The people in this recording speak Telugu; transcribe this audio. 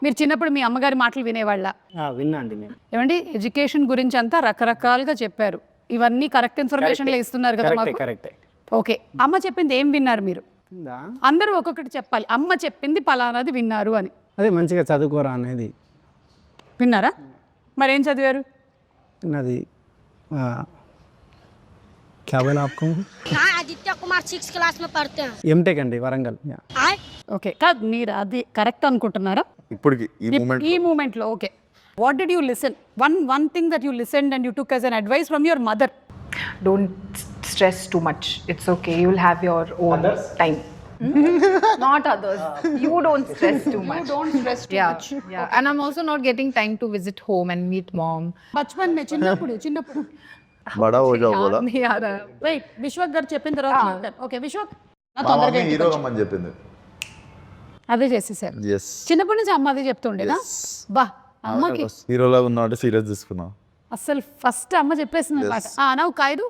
మీరు చిన్నప్పుడు మీ అమ్మగారి మాటలు వినేవాళ్ళ? విన్నా అండి నేను. ఏమండి ఎడ్యుకేషన్ గురించి అంతా రకరకాలుగా చెప్పారు. ఇవన్నీ కరెక్ట్ ఇన్ఫర్మేషన్లే ఇస్తున్నారు కదా మాకు. కరెక్టే. ఓకే, అమ్మ చెప్పింది ఏం విన్నారు మీరు? ఉందా? అందరూ ఒక్కొక్కటి చెప్పాలి. అమ్మ చెప్పింది పలానాది విన్నారు అని. అదే మంచిగా చదువుకోరా అనేది విన్నారా? మరేం చదివారు? అది क्या बोला आपको? हाँ आदित्य कुमार 6 क्लास में पढ़ते हैं। ఎంటెక్ అండి వరంగల్. ఓకే, కాదు మీరు అది కరెక్ట్ అనుకుంటున్నారా ఇప్పటికి ఈ ఈ మూమెంట్ లో? Okay, what did you listen? One thing that you listened and you took as an advice from your mother. Don't stress too much. It's okay. You'll have your own time. Not others. You don't stress too much. Don't stress too much. Yeah. And I'm also not getting time to visit home and meet mom. బచ్పన్ మే చిన్నప్పుడు బడా హో జాओ బోలా. नहीं आ रहा. వెయిట్, విశ్వక్ గారు చెప్పిన తర్వాత ఓకే విశ్వక్ నా మా తొందరగా మమ్మీ ఇంటికి హీరో వచ్చి. అమ్మని చెప్పింది. అదే చేసేసారు. yes చిన్నప్పటి నుంచి అమ్మ అదే చెప్తుండేనా? బా, అమ్మకి హీరోలా ఉన్నాడు సీరియస్ తీసుకున్నా. అసలు ఫస్ట్ అమ్మ చెప్పేసింది అనమాట. నవ్వు కాయదు